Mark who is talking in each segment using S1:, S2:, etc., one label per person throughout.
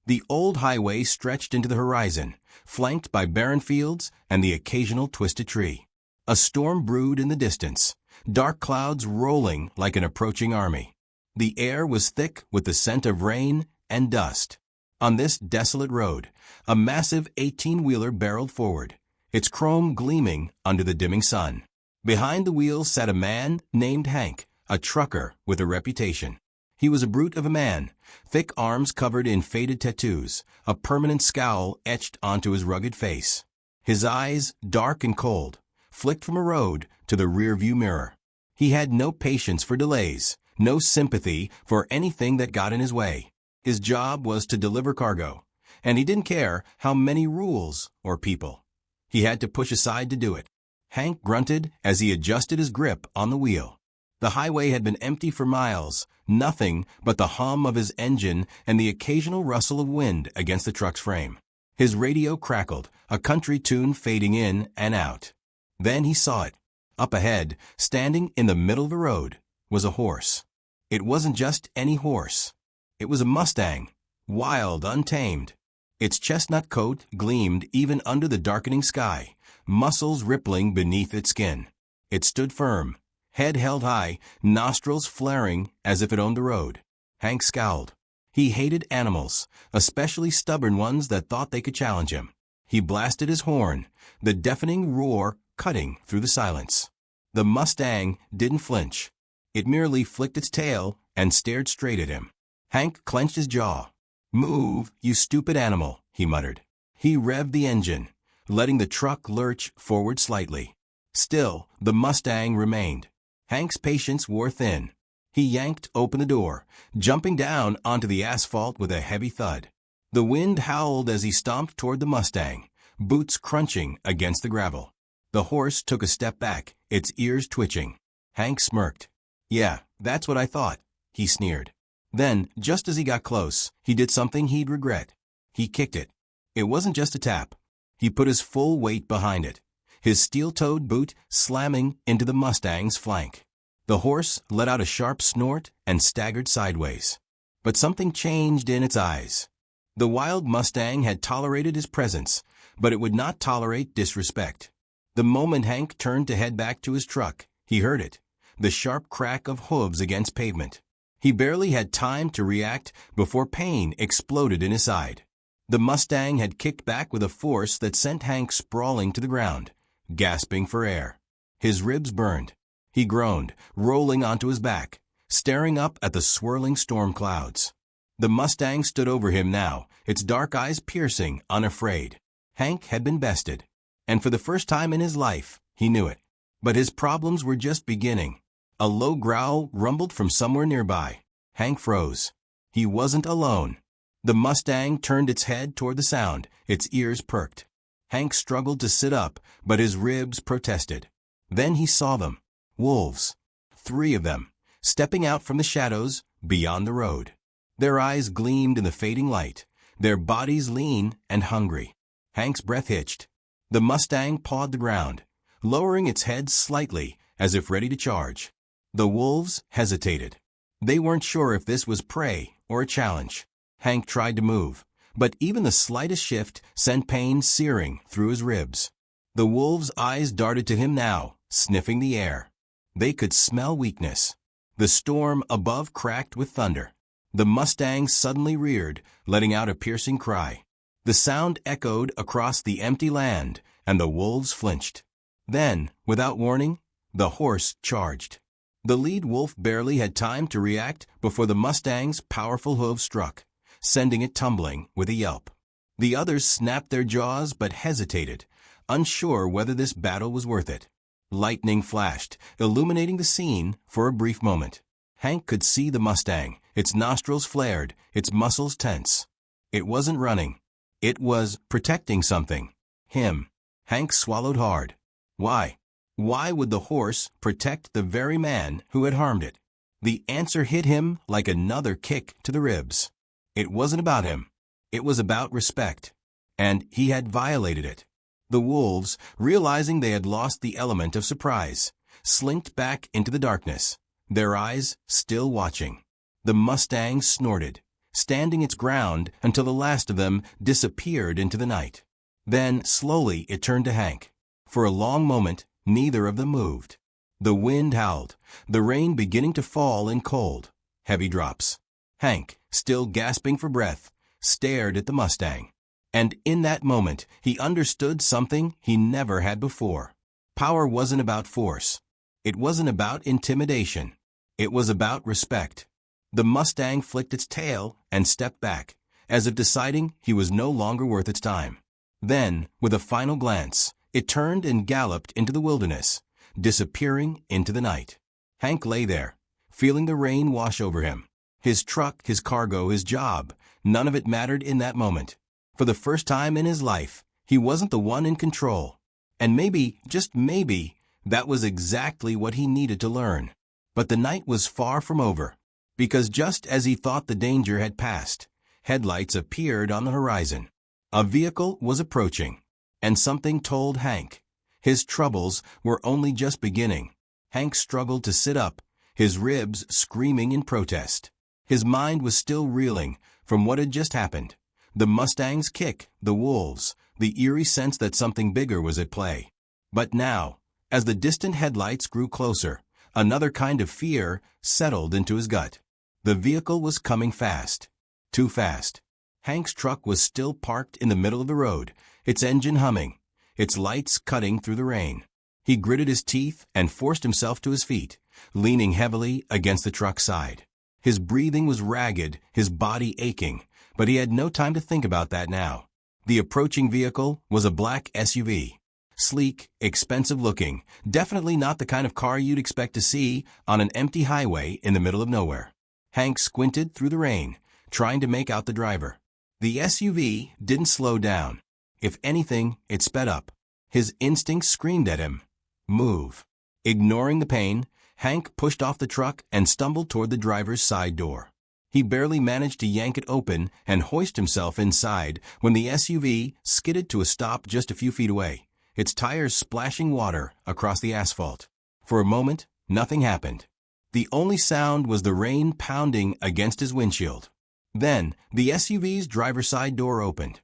S1: The old highway stretched into the horizon, flanked by barren fields and the occasional twisted tree. A storm brewed in the distance, dark clouds rolling like an approaching army. The air was thick with the scent of rain and dust. On this desolate road, a massive 18-wheeler barreled forward, its chrome gleaming under the dimming sun. Behind the wheel sat a man named Hank, a trucker with a reputation. He was a brute of a man, thick arms covered in faded tattoos, a permanent scowl etched onto his rugged face. His eyes, dark and cold, flicked from a road to the rearview mirror. He had no patience for delays, no sympathy for anything that got in his way. His job was to deliver cargo, and he didn't care how many rules or people he had to push aside to do it. Hank grunted as he adjusted his grip on the wheel. The highway had been empty for miles, nothing but the hum of his engine and the occasional rustle of wind against the truck's frame. His radio crackled, a country tune fading in and out. Then he saw it. Up ahead, standing in the middle of the road, was a horse. It wasn't just any horse. It was a Mustang, wild, untamed. Its chestnut coat gleamed even under the darkening sky, muscles rippling beneath its skin. It stood firm, head held high, nostrils flaring as if it owned the road. Hank scowled. He hated animals, especially stubborn ones that thought they could challenge him. He blasted his horn, the deafening roar cutting through the silence. The Mustang didn't flinch. It merely flicked its tail and stared straight at him. Hank clenched his jaw. "Move, you stupid animal," he muttered. He revved the engine, letting the truck lurch forward slightly. Still, the Mustang remained. Hank's patience wore thin. He yanked open the door, jumping down onto the asphalt with a heavy thud. The wind howled as he stomped toward the Mustang, boots crunching against the gravel. The horse took a step back, its ears twitching. Hank smirked. "Yeah, that's what I thought," he sneered. Then, just as he got close, he did something he'd regret. He kicked it. It wasn't just a tap. He put his full weight behind it, his steel-toed boot slamming into the Mustang's flank. The horse let out a sharp snort and staggered sideways. But something changed in its eyes. The wild Mustang had tolerated his presence, but it would not tolerate disrespect. The moment Hank turned to head back to his truck, he heard it, the sharp crack of hooves against pavement. He barely had time to react before pain exploded in his side. The Mustang had kicked back with a force that sent Hank sprawling to the ground, gasping for air. His ribs burned. He groaned, rolling onto his back, staring up at the swirling storm clouds. The Mustang stood over him now, its dark eyes piercing, unafraid. Hank had been bested, and for the first time in his life, he knew it. But his problems were just beginning. A low growl rumbled from somewhere nearby. Hank froze. He wasn't alone. The Mustang turned its head toward the sound, its ears perked. Hank struggled to sit up, but his ribs protested. Then he saw them. Wolves. 3 of them, stepping out from the shadows beyond the road. Their eyes gleamed in the fading light, their bodies lean and hungry. Hank's breath hitched. The Mustang pawed the ground, lowering its head slightly as if ready to charge. The wolves hesitated. They weren't sure if this was prey or a challenge. Hank tried to move, but even the slightest shift sent pain searing through his ribs. The wolves' eyes darted to him now, sniffing the air. They could smell weakness. The storm above cracked with thunder. The Mustang suddenly reared, letting out a piercing cry. The sound echoed across the empty land, and the wolves flinched. Then, without warning, the horse charged. The lead wolf barely had time to react before the Mustang's powerful hooves struck, sending it tumbling with a yelp. The others snapped their jaws but hesitated, unsure whether this battle was worth it. Lightning flashed, illuminating the scene for a brief moment. Hank could see the Mustang, its nostrils flared, its muscles tense. It wasn't running. It was protecting something. Him. Hank swallowed hard. Why? Why would the horse protect the very man who had harmed it? The answer hit him like another kick to the ribs. It wasn't about him. It was about respect. And he had violated it. The wolves, realizing they had lost the element of surprise, slinked back into the darkness, their eyes still watching. The Mustang snorted, standing its ground until the last of them disappeared into the night. Then, slowly, it turned to Hank. For a long moment, neither of them moved. The wind howled, the rain beginning to fall in cold, heavy drops. Hank, still gasping for breath, stared at the Mustang. And in that moment, he understood something he never had before. Power wasn't about force. It wasn't about intimidation. It was about respect. The Mustang flicked its tail and stepped back, as if deciding he was no longer worth its time. Then, with a final glance, it turned and galloped into the wilderness, disappearing into the night. Hank lay there, feeling the rain wash over him. His truck, his cargo, his job, none of it mattered in that moment. For the first time in his life, he wasn't the one in control. And maybe, just maybe, that was exactly what he needed to learn. But the night was far from over, because just as he thought the danger had passed, headlights appeared on the horizon. A vehicle was approaching, and something told Hank his troubles were only just beginning. Hank struggled to sit up, his ribs screaming in protest. His mind was still reeling from what had just happened. The Mustang's kick, the wolves, the eerie sense that something bigger was at play. But now, as the distant headlights grew closer, another kind of fear settled into his gut. The vehicle was coming fast. Too fast. Hank's truck was still parked in the middle of the road, its engine humming, its lights cutting through the rain. He gritted his teeth and forced himself to his feet, leaning heavily against the truck's side. His breathing was ragged, his body aching, but he had no time to think about that now. The approaching vehicle was a black SUV. Sleek, expensive-looking, definitely not the kind of car you'd expect to see on an empty highway in the middle of nowhere. Hank squinted through the rain, trying to make out the driver. The SUV didn't slow down. If anything, it sped up. His instincts screamed at him, "Move." Ignoring the pain, Hank pushed off the truck and stumbled toward the driver's side door. He barely managed to yank it open and hoist himself inside when the SUV skidded to a stop just a few feet away, its tires splashing water across the asphalt. For a moment, nothing happened. The only sound was the rain pounding against his windshield. Then, the SUV's driver's side door opened.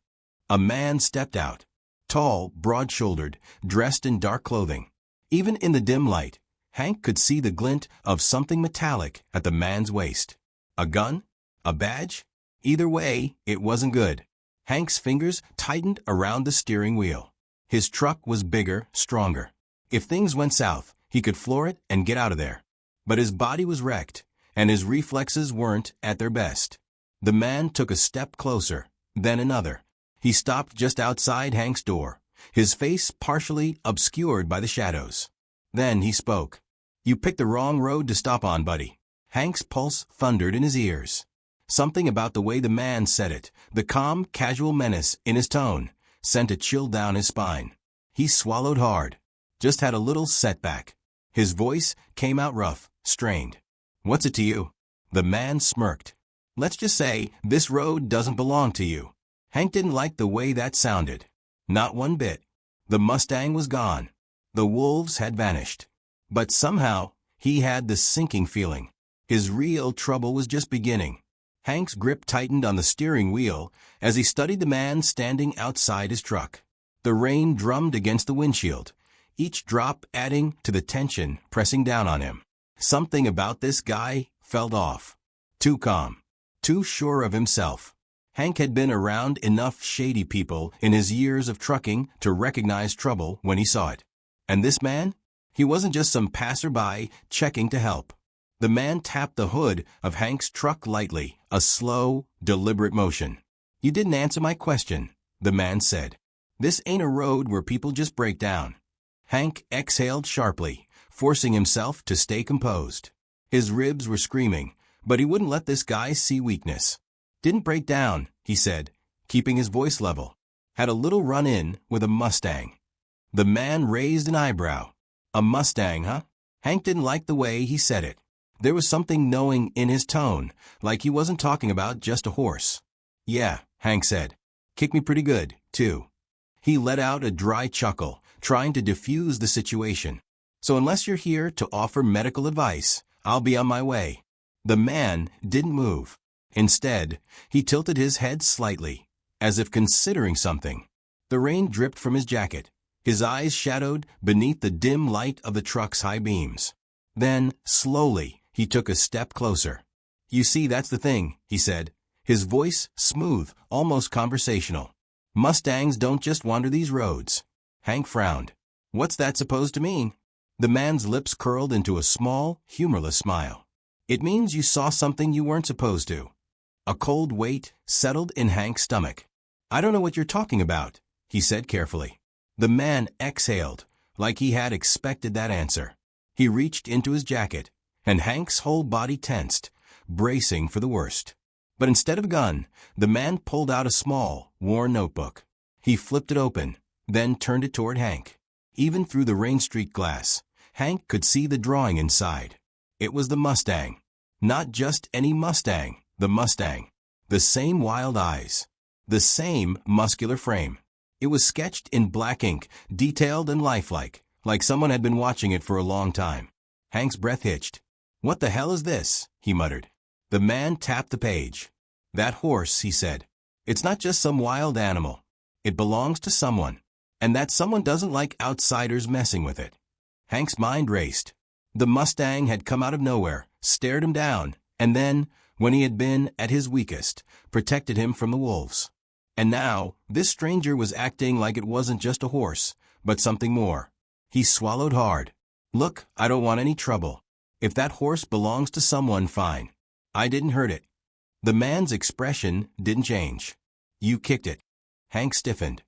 S1: A man stepped out, tall, broad-shouldered, dressed in dark clothing. Even in the dim light, Hank could see the glint of something metallic at the man's waist. A gun? A badge? Either way, it wasn't good. Hank's fingers tightened around the steering wheel. His truck was bigger, stronger. If things went south, he could floor it and get out of there. But his body was wrecked, and his reflexes weren't at their best. The man took a step closer, then another. He stopped just outside Hank's door, his face partially obscured by the shadows. Then he spoke. "You picked the wrong road to stop on, buddy." Hank's pulse thundered in his ears. Something about the way the man said it, the calm, casual menace in his tone, sent a chill down his spine. He swallowed hard. Just had a little setback. His voice came out rough, strained. "What's it to you?" The man smirked. "Let's just say this road doesn't belong to you." Hank didn't like the way that sounded. Not one bit. The Mustang was gone. The wolves had vanished. But somehow, he had this sinking feeling. His real trouble was just beginning. Hank's grip tightened on the steering wheel as he studied the man standing outside his truck. The rain drummed against the windshield, each drop adding to the tension pressing down on him. Something about this guy felt off. Too calm. Too sure of himself. Hank had been around enough shady people in his years of trucking to recognize trouble when he saw it. And this man? He wasn't just some passerby checking to help. The man tapped the hood of Hank's truck lightly, a slow, deliberate motion. "You didn't answer my question," the man said. "This ain't a road where people just break down." Hank exhaled sharply, forcing himself to stay composed. His ribs were screaming, but he wouldn't let this guy see weakness. "Didn't break down," he said, keeping his voice level. "Had a little run-in with a Mustang." The man raised an eyebrow. "A Mustang, huh?" Hank didn't like the way he said it. There was something knowing in his tone, like he wasn't talking about just a horse. "Yeah," Hank said. "Kicked me pretty good, too." He let out a dry chuckle, trying to diffuse the situation. "So unless you're here to offer medical advice, I'll be on my way." The man didn't move. Instead, he tilted his head slightly, as if considering something. The rain dripped from his jacket, his eyes shadowed beneath the dim light of the truck's high beams. Then, slowly, he took a step closer. "You see, that's the thing," he said, his voice smooth, almost conversational. "Mustangs don't just wander these roads." Hank frowned. "What's that supposed to mean?" The man's lips curled into a small, humorless smile. "It means you saw something you weren't supposed to." A cold weight settled in Hank's stomach. "I don't know what you're talking about," he said carefully. The man exhaled, like he had expected that answer. He reached into his jacket, and Hank's whole body tensed, bracing for the worst. But instead of a gun, the man pulled out a small, worn notebook. He flipped it open, then turned it toward Hank. Even through the rain-streaked glass, Hank could see the drawing inside. It was the Mustang. Not just any Mustang, the Mustang. The same wild eyes. The same muscular frame. It was sketched in black ink, detailed and lifelike, like someone had been watching it for a long time. Hank's breath hitched. "What the hell is this?" he muttered. The man tapped the page. "That horse," he said. "It's not just some wild animal. It belongs to someone. And that someone doesn't like outsiders messing with it." Hank's mind raced. The Mustang had come out of nowhere, stared him down, and then, when he had been at his weakest, protected him from the wolves. And now, this stranger was acting like it wasn't just a horse, but something more. He swallowed hard. "Look, I don't want any trouble. If that horse belongs to someone, fine. I didn't hurt it." The man's expression didn't change. "You kicked it." Hank stiffened.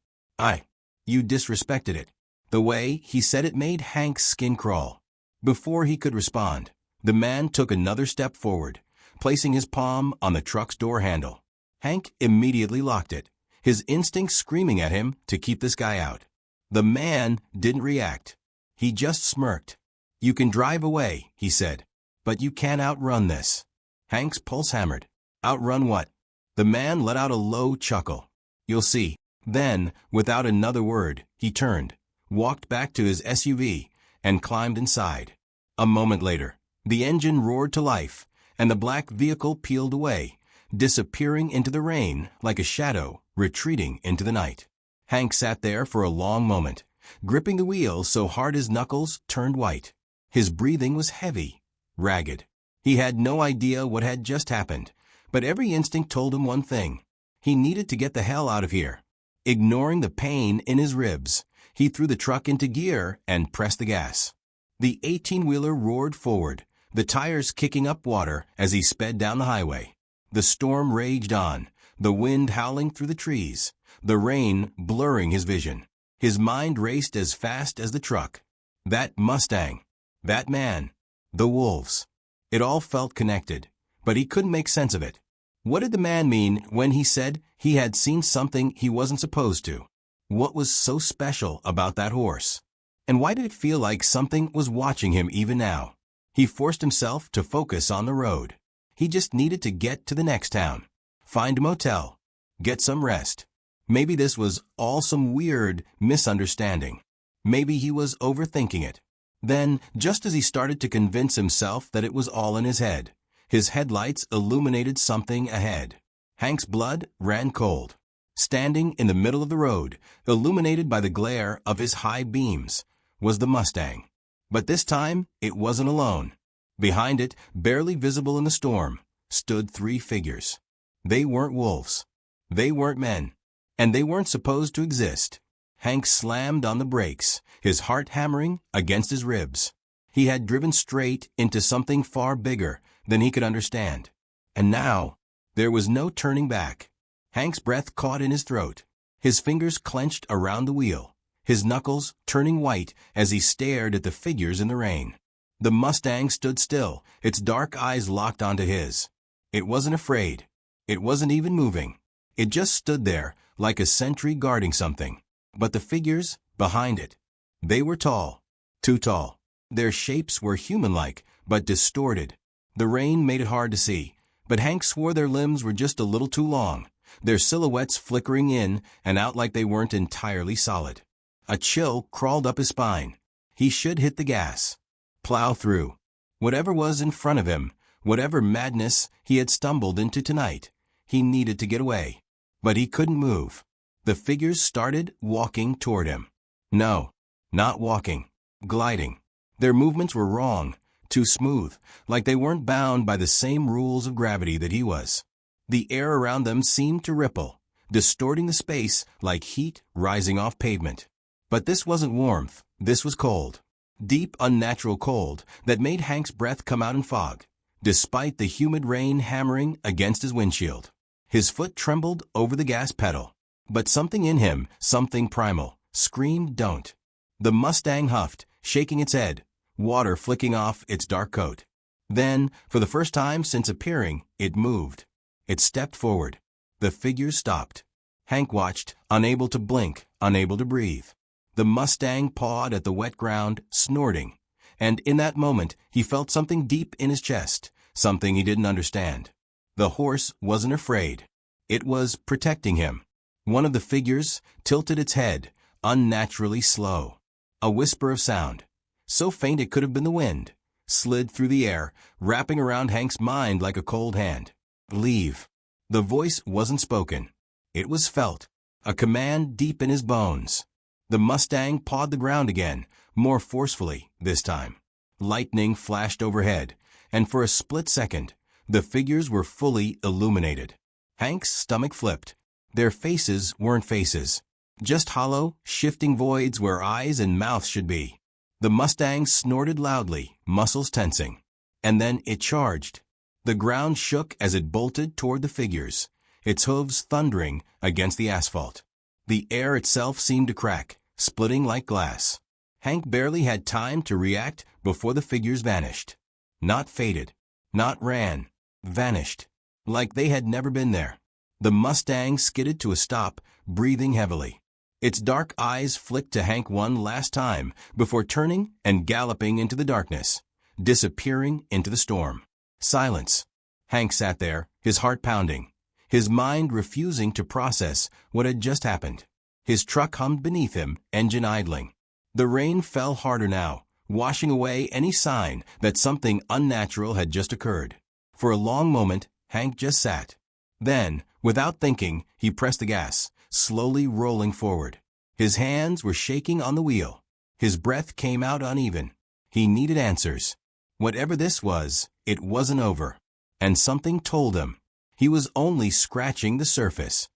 S1: You disrespected it." The way he said it made Hank's skin crawl. Before he could respond, the man took another step forward, placing his palm on the truck's door handle. Hank immediately locked it, his instincts screaming at him to keep this guy out. The man didn't react. He just smirked. "You can drive away," he said, "but you can't outrun this." Hank's pulse hammered. "Outrun what?" The man let out a low chuckle. "You'll see." Then, without another word, he turned, walked back to his SUV, and climbed inside. A moment later, the engine roared to life, and the black vehicle peeled away, disappearing into the rain like a shadow retreating into the night. Hank sat there for a long moment, gripping the wheel so hard his knuckles turned white. His breathing was heavy, ragged. He had no idea what had just happened, but every instinct told him one thing. He needed to get the hell out of here. Ignoring the pain in his ribs, he threw the truck into gear and pressed the gas. The 18-wheeler roared forward, the tires kicking up water as he sped down the highway. The storm raged on, the wind howling through the trees, the rain blurring his vision. His mind raced as fast as the truck. That Mustang. That man. The wolves. It all felt connected, but he couldn't make sense of it. What did the man mean when he said he had seen something he wasn't supposed to? What was so special about that horse? And why did it feel like something was watching him even now? He forced himself to focus on the road. He just needed to get to the next town, find a motel, get some rest. Maybe this was all some weird misunderstanding. Maybe he was overthinking it. Then, just as he started to convince himself that it was all in his head, his headlights illuminated something ahead. Hank's blood ran cold. Standing in the middle of the road, illuminated by the glare of his high beams, was the Mustang. But this time, it wasn't alone. Behind it, barely visible in the storm, stood 3 figures. They weren't wolves. They weren't men. And they weren't supposed to exist. Hank slammed on the brakes, his heart hammering against his ribs. He had driven straight into something far bigger than he could understand. And now, there was no turning back. Hank's breath caught in his throat. His fingers clenched around the wheel, his knuckles turning white as he stared at the figures in the rain. The Mustang stood still, its dark eyes locked onto his. It wasn't afraid. It wasn't even moving. It just stood there, like a sentry guarding something. But the figures behind it, they were tall. Too tall. Their shapes were human-like, but distorted. The rain made it hard to see, but Hank swore their limbs were just a little too long, their silhouettes flickering in and out like they weren't entirely solid. A chill crawled up his spine. He should hit the gas. Plow through. Whatever was in front of him Whatever madness he had stumbled into tonight, he needed to get away. But he couldn't move. The figures started walking toward him. No, not walking, gliding. Their movements were wrong, too smooth, like they weren't bound by the same rules of gravity that he was. The air around them seemed to ripple, distorting the space like heat rising off pavement. But this wasn't warmth, this was cold. Deep, unnatural cold that made Hank's breath come out in fog, despite the humid rain hammering against his windshield. His foot trembled over the gas pedal. But something in him, something primal, screamed don't. The Mustang huffed, shaking its head, water flicking off its dark coat. Then, for the first time since appearing, it moved. It stepped forward. The figures stopped. Hank watched, unable to blink, unable to breathe. The Mustang pawed at the wet ground, snorting. And in that moment, he felt something deep in his chest, something he didn't understand. The horse wasn't afraid. It was protecting him. One of the figures tilted its head, unnaturally slow. A whisper of sound, so faint it could have been the wind, slid through the air, wrapping around Hank's mind like a cold hand. Leave. The voice wasn't spoken. It was felt, a command deep in his bones. The Mustang pawed the ground again, more forcefully this time. Lightning flashed overhead, and for a split second, the figures were fully illuminated. Hank's stomach flipped. Their faces weren't faces, just hollow, shifting voids where eyes and mouth should be. The Mustang snorted loudly, muscles tensing. And then it charged. The ground shook as it bolted toward the figures, its hooves thundering against the asphalt. The air itself seemed to crack, splitting like glass. Hank barely had time to react before the figures vanished. Not faded, not ran, vanished, like they had never been there. The Mustang skidded to a stop, breathing heavily. Its dark eyes flicked to Hank one last time before turning and galloping into the darkness, disappearing into the storm. Silence. Hank sat there, his heart pounding, his mind refusing to process what had just happened. His truck hummed beneath him, engine idling. The rain fell harder now, washing away any sign that something unnatural had just occurred. For a long moment, Hank just sat. Then, without thinking, he pressed the gas, slowly rolling forward. His hands were shaking on the wheel. His breath came out uneven. He needed answers. Whatever this was, it wasn't over. And something told him he was only scratching the surface.